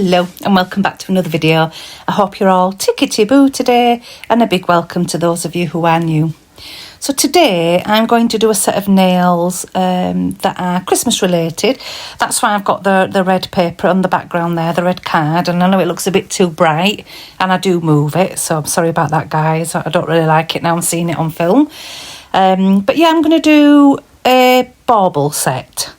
Hello and welcome back to another video. I hope you're all tickety-boo today, and a big welcome to those of you who are new. So today I'm going to do a set of nails that are Christmas related. That's why I've got the red paper on the background there, the red card, and I know it looks a bit too bright and I do move it, so I'm sorry about that, guys. I don't really like it now I'm seeing it on film. But yeah, I'm going to do a bauble set.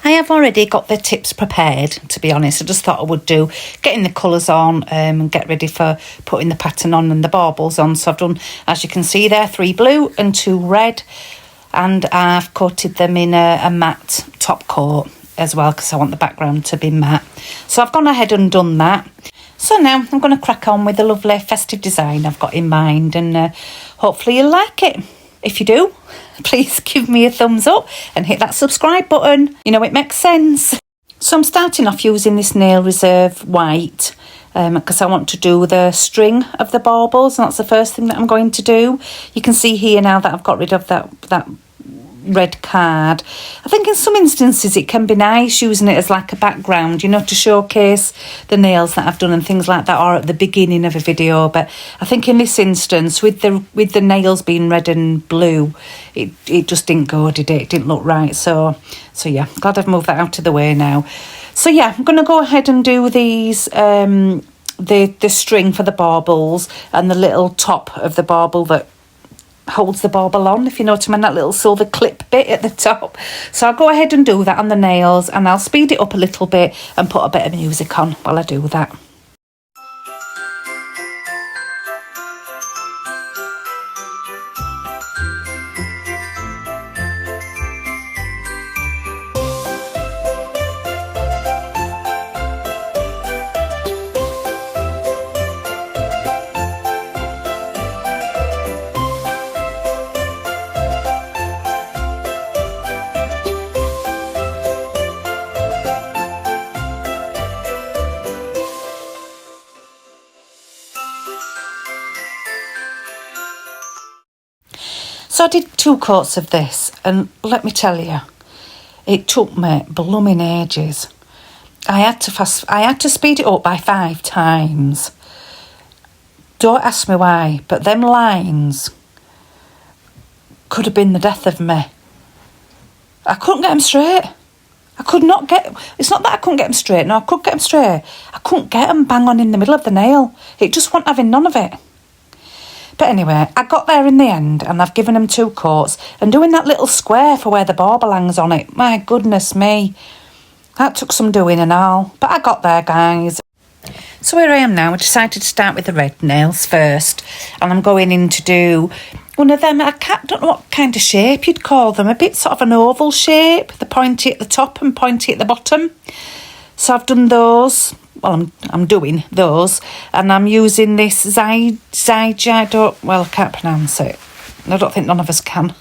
I have already got the tips prepared, to be honest. I just thought I would do getting the colours on and get ready for putting the pattern on and the baubles on. So I've done, as you can see there, 3 blue and 2 red, and I've coated them in a matte top coat as well because I want the background to be matte. So I've gone ahead and done that. So now I'm going to crack on with the lovely festive design I've got in mind, and hopefully you'll like it. If you do, please give me a thumbs up and hit that subscribe button. You know, it makes sense. So I'm starting off using this Nail Reserve white because I want to do the string of the baubles, and that's the first thing that I'm going to do. You can see here now that I've got rid of that red card. I think in some instances it can be nice using it as like a background, you know, to showcase the nails that I've done and things like that, or at the beginning of a video. But I think in this instance, with the nails being red and blue, it just didn't go, did it? It didn't look right. So yeah, glad I've moved that out of the way now. So yeah, I'm going to go ahead and do these the string for the baubles and the little top of the bauble that holds the bauble on, if you know what I mean, that little silver clip bit at the top. So I'll go ahead and do that on the nails, and I'll speed it up a little bit and put a bit of music on while I do that. So I did 2 coats of this, and let me tell you, it took me blooming ages. I had to speed it up by 5 times. Don't ask me why, but them lines could have been the death of me. I couldn't get them straight. I could not get, it's not that I couldn't get them straight, no, I could get them straight. I couldn't get them bang on in the middle of the nail. It just wasn't having none of it. But anyway, I got there in the end, and I've given them 2 coats, and doing that little square for where the bauble hangs on it, my goodness me, that took some doing and all, but I got there, guys. So here I am now. I decided to start with the red nails first, and I'm going in to do one of them. I don't know what kind of shape you'd call them, a bit sort of an oval shape, the pointy at the top and pointy at the bottom. So I've done those. Well, I'm doing those, and I'm using this Zyge. I can't pronounce it. I don't think none of us can.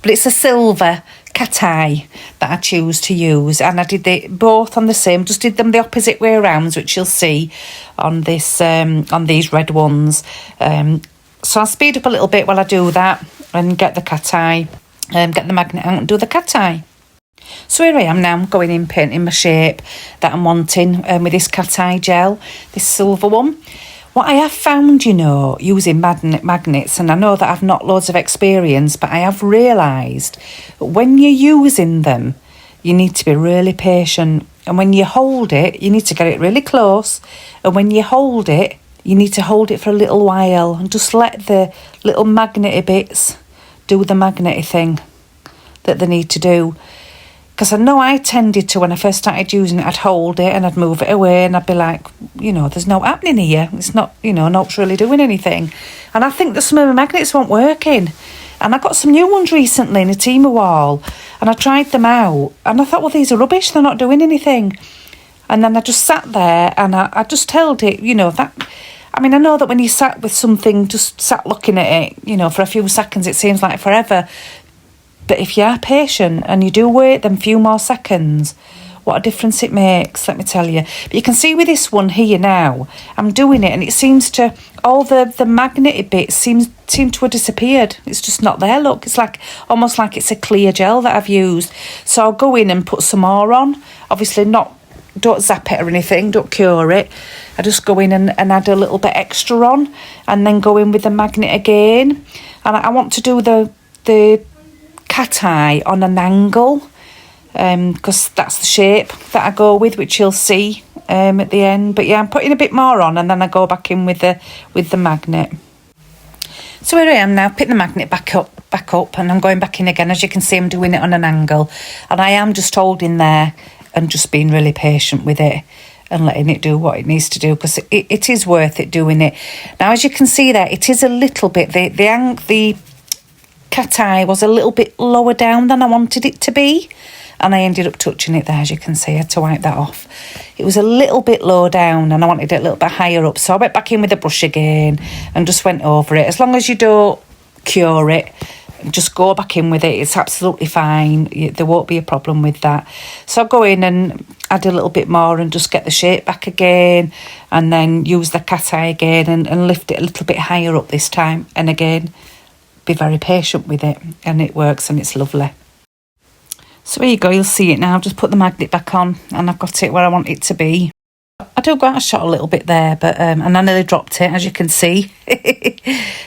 But it's a silver cat eye that I choose to use, and I did it both on the same, just did them the opposite way around, which you'll see on this on these red ones. So I'll speed up a little bit while I do that and get the cat eye, get the magnet out and do the cat eye. So here I am now, going in painting my shape that I'm wanting with this cat eye gel, this silver one. What I have found, you know, using magnets, and I know that I've not loads of experience, but I have realised that when you're using them, you need to be really patient. And when you hold it, you need to get it really close. And when you hold it, you need to hold it for a little while and just let the little magnety bits do the magnety thing that they need to do. Because I know I tended to, when I first started using it, I'd hold it and I'd move it away and I'd be like, you know, there's no happening here. It's not, you know, not really doing anything. And I think that some of my magnets weren't working. And I got some new ones recently in a Temu wall, and I tried them out. And I thought, well, these are rubbish. They're not doing anything. And then I just sat there and I just held it, you know, that... I mean, I know that when you sat with something, just sat looking at it, you know, for a few seconds, it seems like forever. But if you are patient and you do wait them few more seconds, what a difference it makes, let me tell you. But you can see with this one here now, I'm doing it and it seems to, all the magnetic bits seem to have disappeared. It's just not there, look. It's like, almost like it's a clear gel that I've used. So I'll go in and put some more on. Obviously not don't zap it or anything, don't cure it. I just go in and add a little bit extra on, and then go in with the magnet again. And I want to do the cat eye on an angle, because that's the shape that I go with, which you'll see at the end. But yeah, I'm putting a bit more on, and then I go back in with the magnet. So here I am now, putting the magnet back up, and I'm going back in again. As you can see, I'm doing it on an angle, and I am just holding there and just being really patient with it and letting it do what it needs to do, because it is worth it doing it. Now, as you can see there, it is a little bit, the cat eye was a little bit lower down than I wanted it to be, and I ended up touching it there. As you can see, I had to wipe that off. It was a little bit low down, and I wanted it a little bit higher up, so I went back in with the brush again and just went over it. As long as you don't cure it, just go back in with it, it's absolutely fine. There won't be a problem with that. So I'll go in and add a little bit more and just get the shape back again, and then use the cat eye again and lift it a little bit higher up this time. And again, be very patient with it, and it works, and it's lovely. So here you go, you'll see it now. I've just put the magnet back on, and I've got it where I want it to be. I do go out of shot a little bit there, but and I nearly dropped it, as you can see.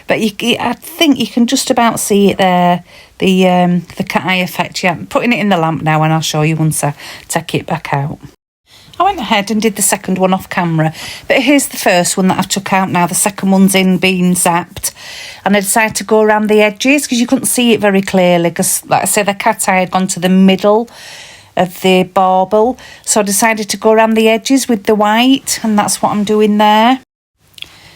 But I think you can just about see it there, the cat eye effect. Yeah, I'm putting it in the lamp now, and I'll show you once I take it back out. I went ahead and did the second one off camera, but here's the first one that I took out now. The second one's in being zapped, and I decided to go around the edges because you couldn't see it very clearly, because, like I said, the cat eye had gone to the middle of the bauble, so I decided to go around the edges with the white, and that's what I'm doing there.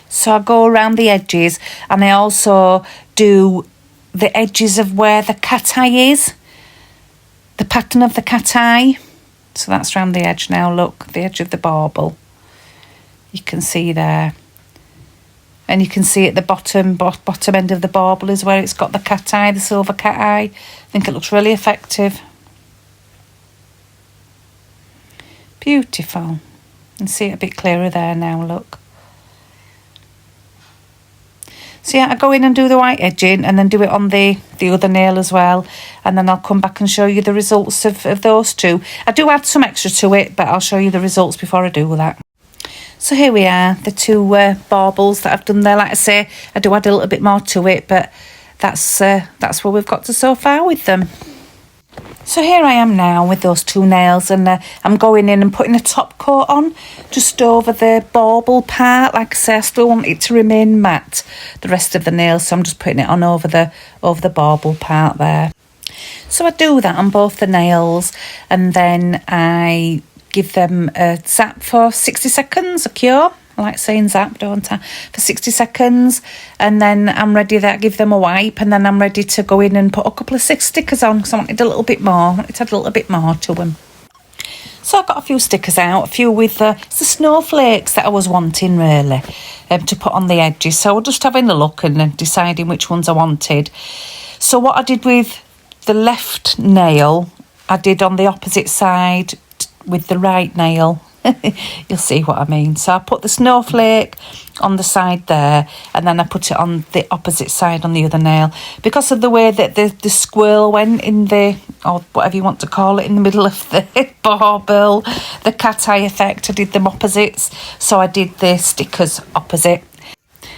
So I go around the edges, and I also do the edges of where the cat eye is, the pattern of the cat eye. So that's around the edge now, look, the edge of the bauble. You can see there. And you can see at the bottom end of the bauble is where it's got the cat eye, the silver cat eye. I think it looks really effective. Beautiful. You can see it a bit clearer there now, look. So yeah, I go in and do the white edging, and then do it on the other nail as well, and then I'll come back and show you the results of those two. I do add some extra to it, but I'll show you the results before I do that. So here we are, the two baubles that I've done there. Like I say, I do add a little bit more to it, but that's what we've got to so far with them. So here I am now with those two nails, and I'm going in and putting a top coat on just over the bauble part. Like I say, I still want it to remain matte, the rest of the nails, so I'm just putting it on over the bauble part there. So I do that on both the nails, and then I give them a zap for 60 seconds, a cure. I like saying zap, don't I? For 60 seconds, and then I'm ready to give them a wipe, and then I'm ready to go in and put a couple of stickers on, because I wanted a little bit more. I wanted to add a little bit more to them. So I got a few stickers out, a few with the snowflakes that I was wanting really, to put on the edges. So I was just having a look and then deciding which ones I wanted. So what I did with the left nail, I did on the opposite side with the right nail. You'll see what I mean. So I put the snowflake on the side there, and then I put it on the opposite side on the other nail, because of the way that the squirrel went in the, or whatever you want to call it, in the middle of the bauble, the cat eye effect. I did them opposites, so I did the stickers opposite.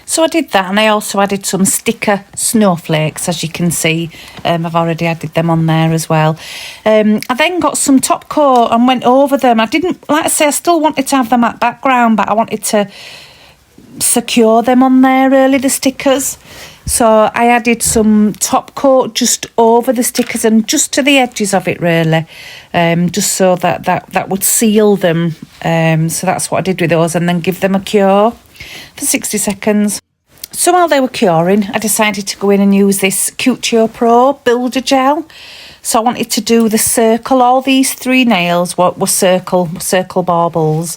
So I did that, and I also added some sticker snowflakes, as you can see. I've already added them on there as well. I then got some top coat and went over them. I didn't, like I say, I still wanted to have the matte background, but I wanted to secure them on there really, the stickers. So I added some top coat just over the stickers and just to the edges of it really, just so that would seal them. So that's what I did with those, and then give them a cure for 60 seconds. So while they were curing, I decided to go in and use this Cutio Pro Builder Gel. So I wanted to do the circle. All these three nails were circle baubles.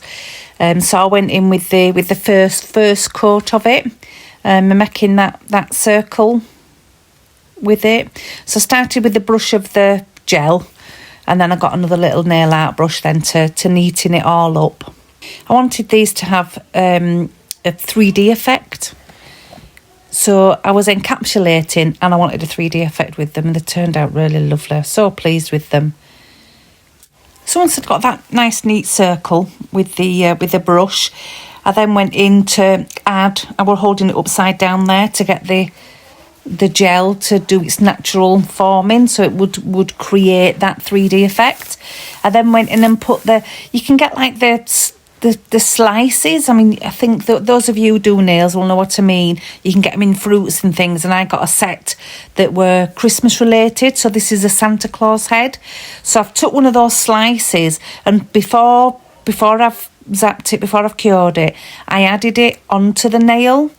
So I went in with the first coat of it, making that circle with it. So I started with the brush of the gel, and then I got another little nail art brush then to neaten it all up. I wanted these to have a 3D effect. So I was encapsulating, and I wanted a 3D effect with them, and they turned out really lovely. So pleased with them. So once I'd got that nice neat circle with the brush, I then went in to add, I was holding it upside down there to get the gel to do its natural forming, so it would create that 3D effect. I then went in and put you can get like the slices. I mean, I think those of you who do nails will know what I mean. You can get them in fruits and things, and I got a set that were Christmas related. So this is a Santa Claus head. So I've took one of those slices, and before I've zapped it, before I've cured it, I added it onto the nail,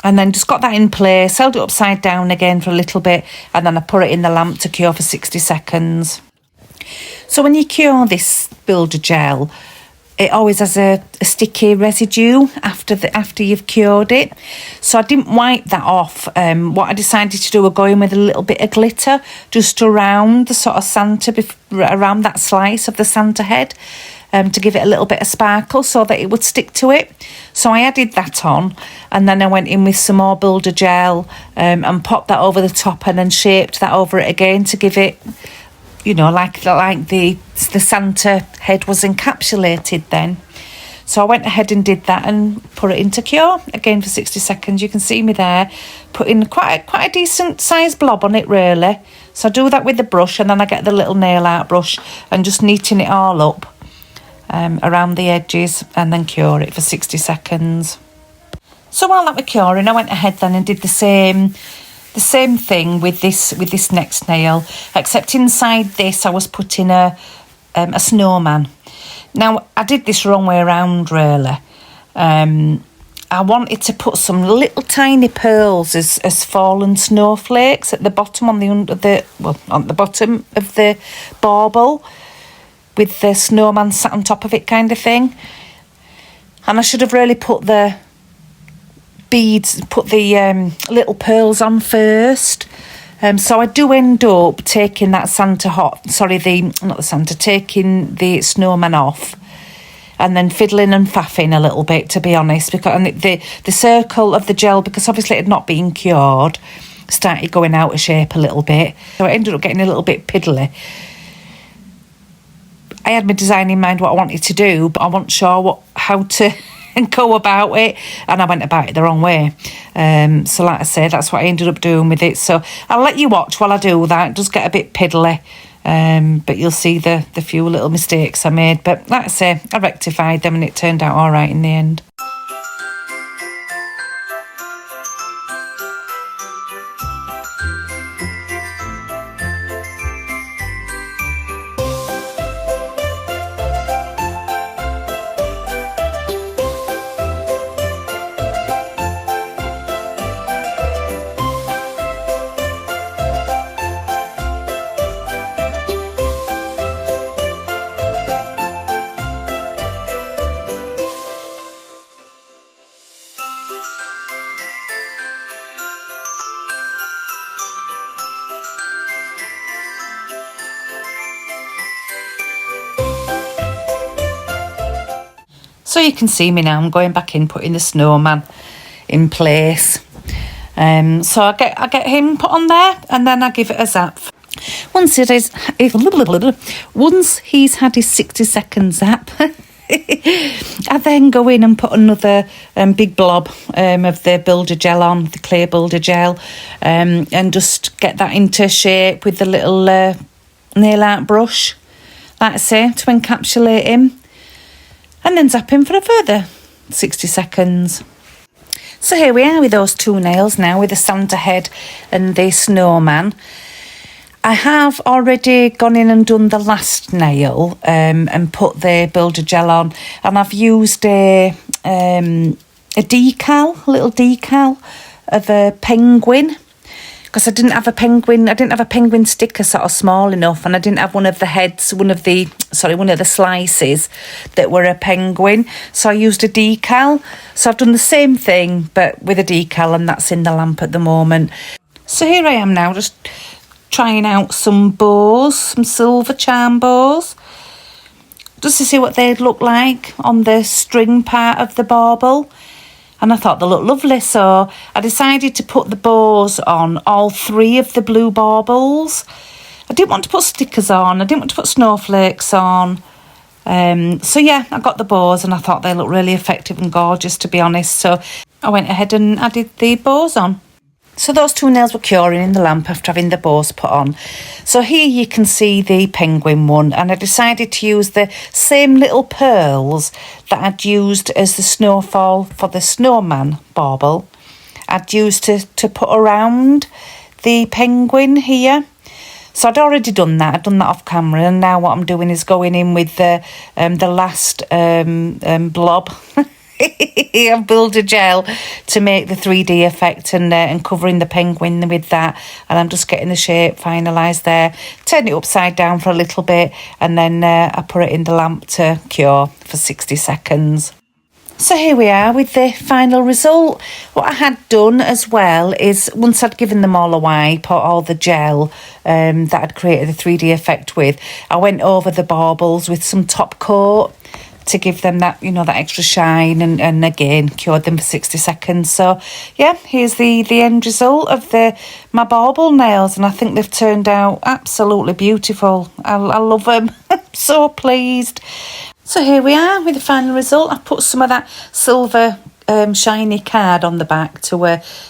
and then just got that in place, held it upside down again for a little bit, and then I put it in the lamp to cure for 60 seconds. So when you cure this builder gel, it always has a sticky residue after you've cured it. So I didn't wipe that off. What I decided to do was go in with a little bit of glitter just around the sort of Santa, around that slice of the Santa head, to give it a little bit of sparkle so that it would stick to it. So I added that on, and then I went in with some more builder gel and popped that over the top, and then shaped that over it again to give it, you know, like the Santa head was encapsulated then. So I went ahead and did that and put it into cure again for 60 seconds. You can see me there putting quite a decent sized blob on it, really. So I do that with the brush, and then I get the little nail art brush and just neaten it all up around the edges, and then cure it for 60 seconds. So while that was curing, I went ahead then and did the same thing with this next nail, except inside this I was putting a snowman. Now I did this wrong way around, really. I wanted to put some little tiny pearls as fallen snowflakes at the bottom on the bottom of the bauble, with the snowman sat on top of it, kind of thing. And I should have really put the beads, put the little pearls on first. So I do end up taking that taking the snowman off, and then fiddling and faffing a little bit, to be honest, because the circle of the gel, because obviously it had not been cured, started going out of shape a little bit. So I ended up getting a little bit piddly. I had my design in mind, what I wanted to do, but I wasn't sure how to go about it, and I went about it the wrong way. So like I say, that's what I ended up doing with it. So I'll let you watch while I do that. It does get a bit piddly, but you'll see the few little mistakes I made. But like I say, I rectified them, and it turned out all right in the end. So you can see me now, I'm going back in, putting the snowman in place. So I get him put on there, and then I give it a zap. Once he's had his 60-second zap, I then go in and put another big blob of the builder gel on, the clear builder gel, and just get that into shape with the little nail art brush, like I say, to encapsulate him. And then zap him for a further 60 seconds. So here we are with those two nails now, with the Santa head and the snowman. I have already gone in and done the last nail and put the builder gel on, and I've used a decal, a little decal of a penguin, because I didn't have a penguin sticker sort of small enough, and I didn't have one of the heads, one of the slices that were a penguin, so I used a decal. So I've done the same thing but with a decal, and that's in the lamp at the moment. So here I am now, just trying out some bows, some silver charm bows, just to see what they'd look like on the string part of the bauble. And I thought they looked lovely, so I decided to put the bows on all three of the blue baubles. I didn't want to put stickers on. I didn't want to put snowflakes on. So yeah, I got the bows and I thought they looked really effective and gorgeous, to be honest. So I went ahead and added the bows on. So those two nails were curing in the lamp after having the bows put on. So here you can see the penguin one, and I decided to use the same little pearls that I'd used as the snowfall for the snowman bauble. I'd used to put around the penguin here. So I'd already done that. I'd done that off camera, and now what I'm doing is going in with the last blob of builder gel to make the 3D effect, and covering the penguin with that. And I'm just getting the shape finalised there. Turn it upside down for a little bit, and then I put it in the lamp to cure for 60 seconds. So here we are with the final result. What I had done as well is, once I'd given them all a wipe, or all the gel that I'd created the 3D effect with, I went over the baubles with some top coat to give them that, you know, that extra shine, and again cured them for 60 seconds. So yeah, here's the end result of my bauble nails, and I think they've turned out absolutely beautiful. I love them. So pleased. So here we are with the final result. I've put some of that silver shiny card on the back to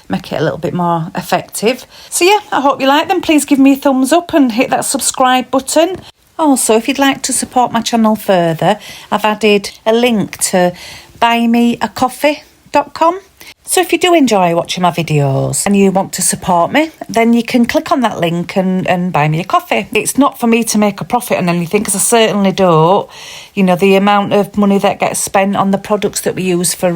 make it a little bit more effective. So yeah, I hope you like them. Please give me a thumbs up and hit that subscribe button. Also, if you'd like to support my channel further, I've added a link to buymeacoffee.com. So if you do enjoy watching my videos and you want to support me, then you can click on that link and buy me a coffee. It's not for me to make a profit on anything, because I certainly don't. You know, the amount of money that gets spent on the products that we use for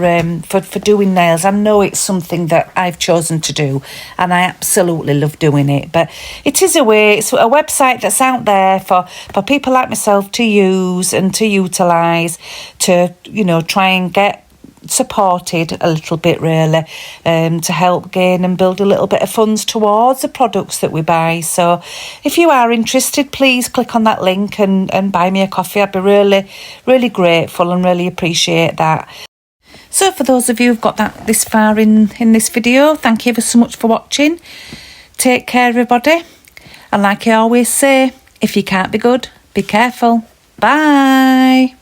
doing nails, I know it's something that I've chosen to do, and I absolutely love doing it. But it is a way, it's a website that's out there for people like myself to use and to utilise to, you know, try and get supported a little bit, really, to help gain and build a little bit of funds towards the products that we buy. So if you are interested, please click on that link and buy me a coffee. I'd be really, really grateful and really appreciate that. So for those of you who've got that this far in this video, thank you ever so much for watching. Take care, everybody, and like I always say, if you can't be good, be careful. Bye.